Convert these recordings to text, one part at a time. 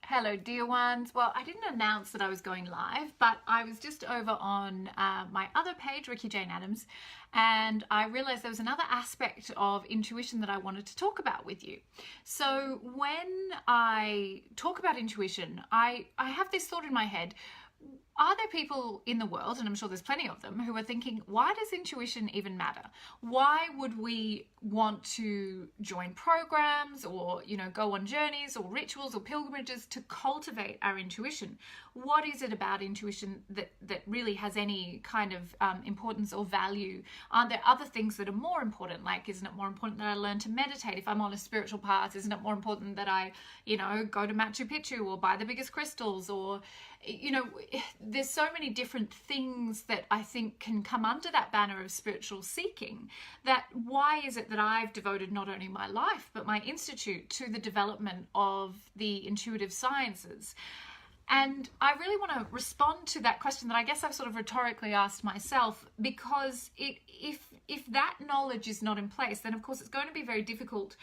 Hello, dear ones. Well, I didn't announce that I was going live, but I was just over on my other page, Ricky Jane Adams, and I realized there was another aspect of intuition that I wanted to talk about with you. So when I talk about intuition, I have this thought in my head. Are there people in the world, and I'm sure there's plenty of them, who are thinking, why does intuition even matter? Why would we want to join programs or, go on journeys or rituals or pilgrimages to cultivate our intuition? What is it about intuition that really has any kind of importance or value? Aren't there other things that are more important? Like, isn't it more important that I learn to meditate if I'm on a spiritual path? Isn't it more important that I, go to Machu Picchu or buy the biggest crystals? Or, there's so many different things that I think can come under that banner of spiritual seeking, that why is it that I've devoted not only my life but my institute to the development of the intuitive sciences? And I really want to respond to that question that I guess I've sort of rhetorically asked myself, because if that knowledge is not in place, then of course it's going to be very difficult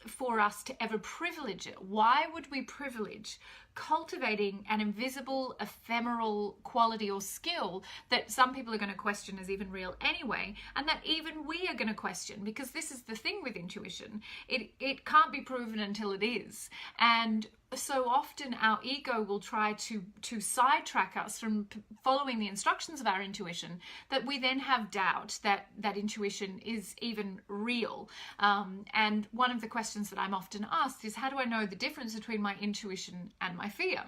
for us to ever privilege it. Why would we privilege cultivating an invisible, ephemeral quality or skill that some people are going to question as even real anyway, and that even we are going to question? Because this is the thing with intuition. It can't be proven until it is. And so often our ego will try to sidetrack us from following the instructions of our intuition, that we then have doubt that intuition is even real. And one of the questions that I'm often asked is, how do I know the difference between my intuition and my fear?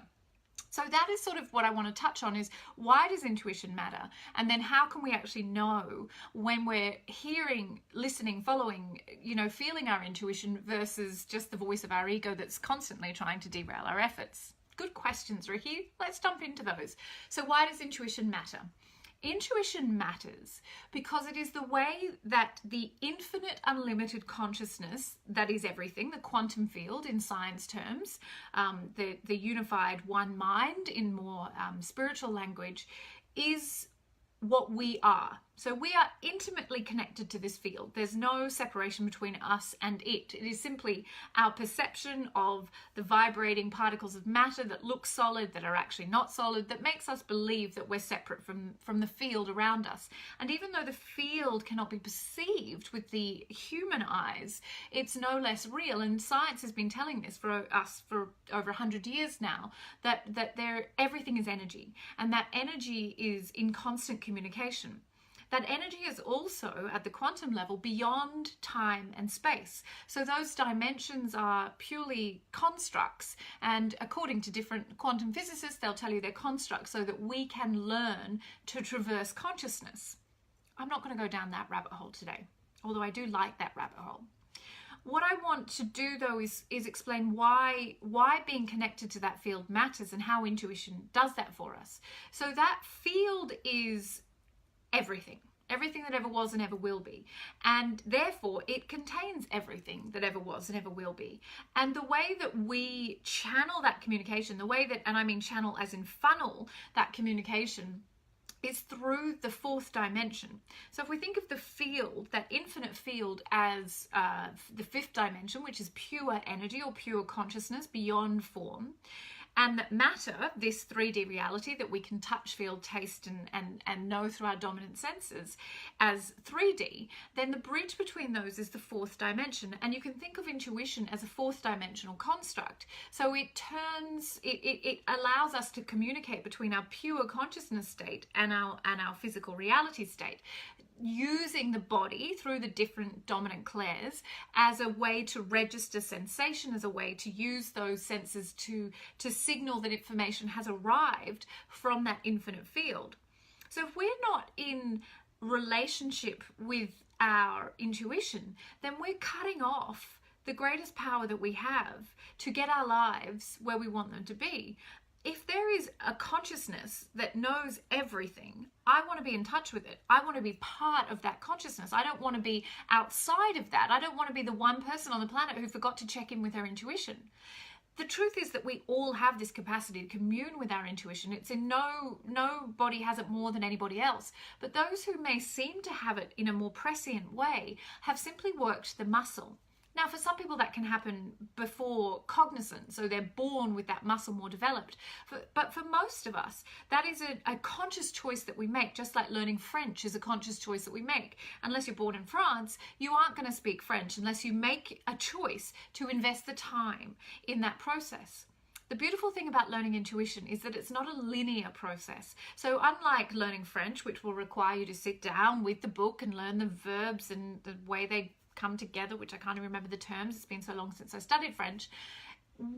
So that is sort of what I want to touch on, is why does intuition matter? And then how can we actually know when we're hearing, listening, following, feeling our intuition versus just the voice of our ego that's constantly trying to derail our efforts? Good questions, Ricky. Let's jump into those. So why does intuition matter? Intuition matters because it is the way that the infinite, unlimited consciousness, that is everything, the quantum field in science terms, the unified one mind in more spiritual language, is what we are. So we are intimately connected to this field. There's no separation between us and it. It is simply our perception of the vibrating particles of matter that look solid, that are actually not solid, that makes us believe that we're separate from the field around us. And even though the field cannot be perceived with the human eyes, it's no less real. And science has been telling this for us for over 100 years now, that everything is energy, and that energy is in constant communication. That energy is also at the quantum level beyond time and space. So those dimensions are purely constructs. And according to different quantum physicists, they'll tell you they're constructs so that we can learn to traverse consciousness. I'm not going to go down that rabbit hole today, although I do like that rabbit hole. What I want to do, though, is explain why being connected to that field matters and how intuition does that for us. So that field is everything that ever was and ever will be, and therefore it contains everything that ever was and ever will be. And the way that we channel that communication, the way that, and I mean channel as in funnel that communication, is through the fourth dimension. So if we think of the field, that infinite field, as the fifth dimension, which is pure energy or pure consciousness beyond form, and that matter, this 3D reality that we can touch, feel, taste, and know through our dominant senses, as 3D, then the bridge between those is the fourth dimension. And you can think of intuition as a fourth dimensional construct. So it allows us to communicate between our pure consciousness state and our physical reality state, using the body through the different dominant clairs as a way to register sensation, as a way to use those senses to signal that information has arrived from that infinite field. So if we're not in relationship with our intuition, then we're cutting off the greatest power that we have to get our lives where we want them to be. If there is a consciousness that knows everything, I want to be in touch with it. I want to be part of that consciousness. I don't want to be outside of that. I don't want to be the one person on the planet who forgot to check in with her intuition. The truth is that we all have this capacity to commune with our intuition. It's in nobody has it more than anybody else. But those who may seem to have it in a more prescient way have simply worked the muscle. Now, for some people that can happen before cognizance, so they're born with that muscle more developed. But for most of us, that is a conscious choice that we make, just like learning French is a conscious choice that we make. Unless you're born in France, you aren't going to speak French unless you make a choice to invest the time in that process. The beautiful thing about learning intuition is that it's not a linear process. So unlike learning French, which will require you to sit down with the book and learn the verbs and the way they come together, which I can't even remember the terms, it's been so long since I studied French,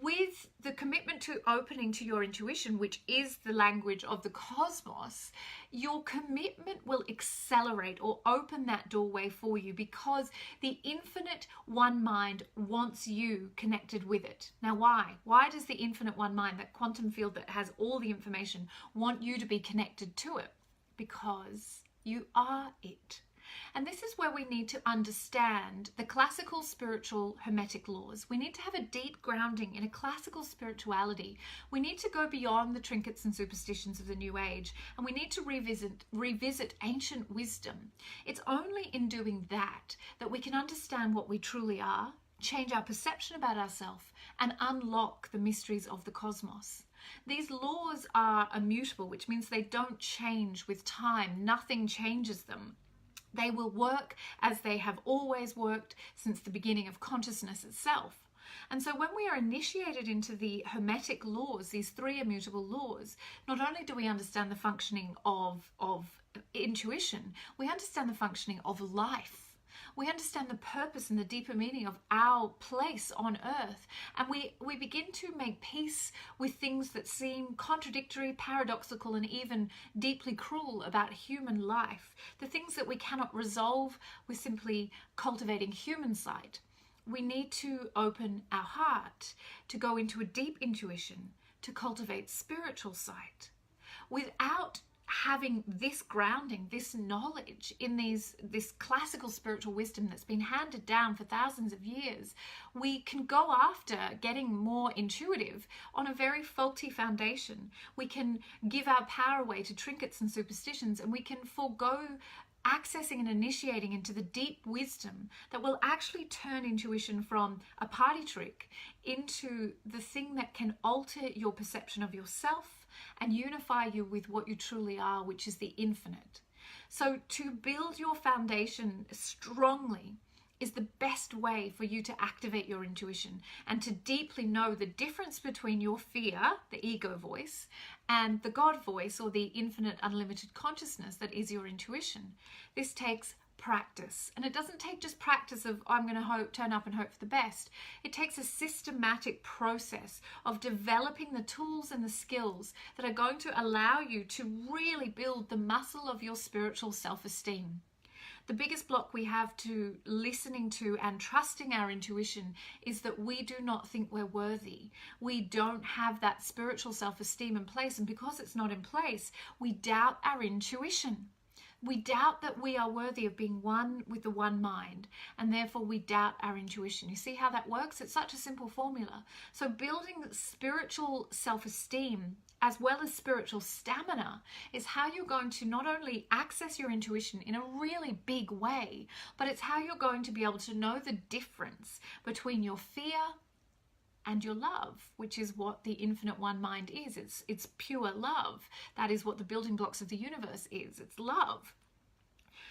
with the commitment to opening to your intuition, which is the language of the cosmos, your commitment will accelerate or open that doorway for you, because the infinite one mind wants you connected with it. Now, why? Why does the infinite one mind, that quantum field that has all the information, want you to be connected to it? Because you are it. And this is where we need to understand the classical spiritual hermetic laws. We need to have a deep grounding in a classical spirituality. We need to go beyond the trinkets and superstitions of the New Age, and we need to revisit ancient wisdom. It's only in doing that that we can understand what we truly are, change our perception about ourselves, and unlock the mysteries of the cosmos. These laws are immutable, which means they don't change with time. Nothing changes them. They will work as they have always worked since the beginning of consciousness itself. And so when we are initiated into the hermetic laws, these three immutable laws, not only do we understand the functioning of intuition, we understand the functioning of life. We understand the purpose and the deeper meaning of our place on earth. And we begin to make peace with things that seem contradictory, paradoxical, and even deeply cruel about human life. The things that we cannot resolve with simply cultivating human sight. We need to open our heart to go into a deep intuition, to cultivate spiritual sight. Without having this grounding, this knowledge in this classical spiritual wisdom that's been handed down for thousands of years, we can go after getting more intuitive on a very faulty foundation. We can give our power away to trinkets and superstitions, and we can forego accessing and initiating into the deep wisdom that will actually turn intuition from a party trick into the thing that can alter your perception of yourself and unify you with what you truly are, which is the infinite. So to build your foundation strongly is the best way for you to activate your intuition and to deeply know the difference between your fear, the ego voice, and the God voice, or the infinite unlimited consciousness that is your intuition. This takes practice, and it doesn't take just practice of I'm going to turn up and hope for the best. It takes a systematic process of developing the tools and the skills that are going to allow you to really build the muscle of your spiritual self-esteem. The biggest block we have to listening to and trusting our intuition is that we do not think we're worthy. We don't have that spiritual self-esteem in place, and because it's not in place, we doubt our intuition. We doubt that we are worthy of being one with the one mind, and therefore we doubt our intuition. You see how that works? It's such a simple formula. So building spiritual self-esteem as well as spiritual stamina is how you're going to not only access your intuition in a really big way, but it's how you're going to be able to know the difference between your fear and your love, which is what the infinite one mind is. It's pure love. That is what the building blocks of the universe is. It's love.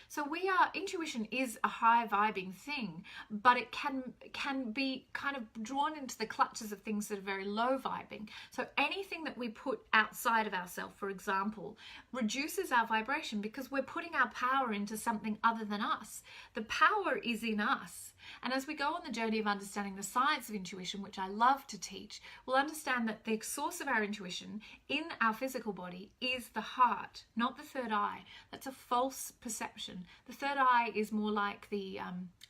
So intuition is a high vibing thing, but it can be kind of drawn into the clutches of things that are very low vibing. So anything that we put outside of ourselves, for example, reduces our vibration because we're putting our power into something other than us. The power is in us. And as we go on the journey of understanding the science of intuition, which I love to teach, we'll understand that the source of our intuition in our physical body is the heart, not the third eye. That's a false perception. The third eye is more like the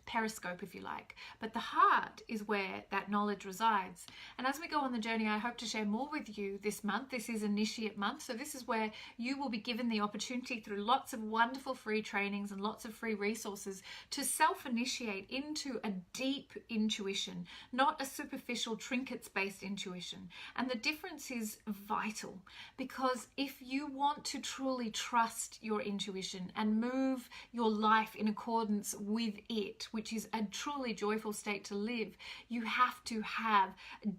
periscope, if you like. But the heart is where that knowledge resides. And as we go on the journey, I hope to share more with you this month. This is Initiate Month. So this is where you will be given the opportunity through lots of wonderful free trainings and lots of free resources to self-initiate into a deep intuition, not a superficial trinkets-based intuition. And the difference is vital, because if you want to truly trust your intuition and move your life in accordance with it, which is a truly joyful state to live, you have to have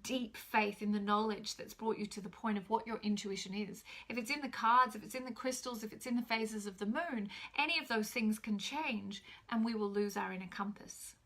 deep faith in the knowledge that's brought you to the point of what your intuition is. If it's in the cards, if it's in the crystals, if it's in the phases of the moon, any of those things can change and we will lose our inner compass.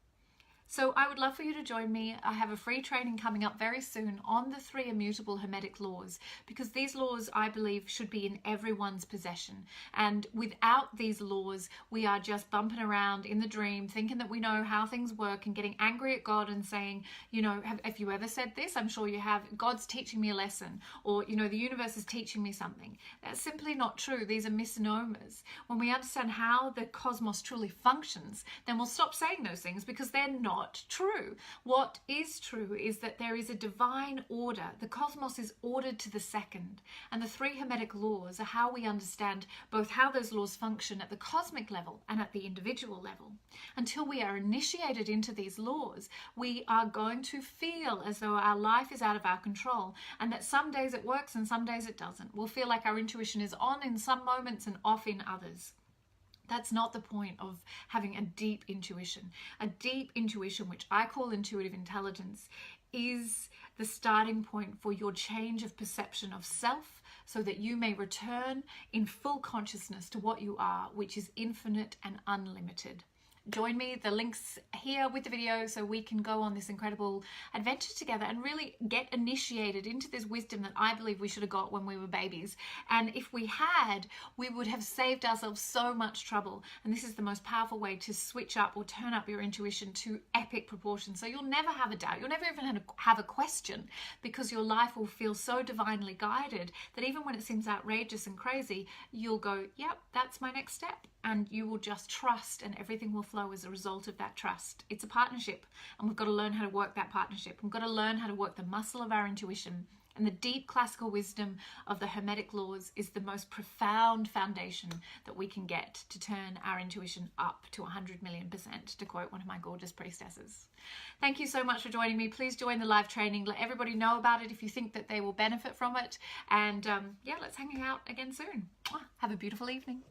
So I would love for you to join me. I have a free training coming up very soon on the 3 immutable Hermetic laws, because these laws, I believe, should be in everyone's possession. And without these laws, we are just bumping around in the dream, thinking that we know how things work and getting angry at God and saying, you know, have you ever said this? I'm sure you have. God's teaching me a lesson, or, you know, the universe is teaching me something. That's simply not true. These are misnomers. When we understand how the cosmos truly functions, then we'll stop saying those things, because they're not true. What is true is that there is a divine order. The cosmos is ordered to the second, and the 3 Hermetic laws are how we understand both how those laws function at the cosmic level and at the individual level. Until we are initiated into these laws, we are going to feel as though our life is out of our control, and that some days it works and some days it doesn't. We'll feel like our intuition is on in some moments and off in others. That's not the point of having a deep intuition. A deep intuition, which I call intuitive intelligence, is the starting point for your change of perception of self, so that you may return in full consciousness to what you are, which is infinite and unlimited. Join me, the link's here with the video, so we can go on this incredible adventure together and really get initiated into this wisdom that I believe we should have got when we were babies. And if we had, we would have saved ourselves so much trouble. And this is the most powerful way to switch up or turn up your intuition to epic proportions. So you'll never have a doubt, you'll never even have a question, because your life will feel so divinely guided that even when it seems outrageous and crazy, you'll go, yep, that's my next step. And you will just trust, and everything will flow as a result of that trust. It's a partnership, and we've got to learn how to work that partnership. We've got to learn how to work the muscle of our intuition. And the deep classical wisdom of the Hermetic laws is the most profound foundation that we can get to turn our intuition up to 100,000,000%, to quote one of my gorgeous priestesses. Thank you so much for joining me. Please join the live training. Let everybody know about it if you think that they will benefit from it. And yeah, let's hang out again soon. Have a beautiful evening.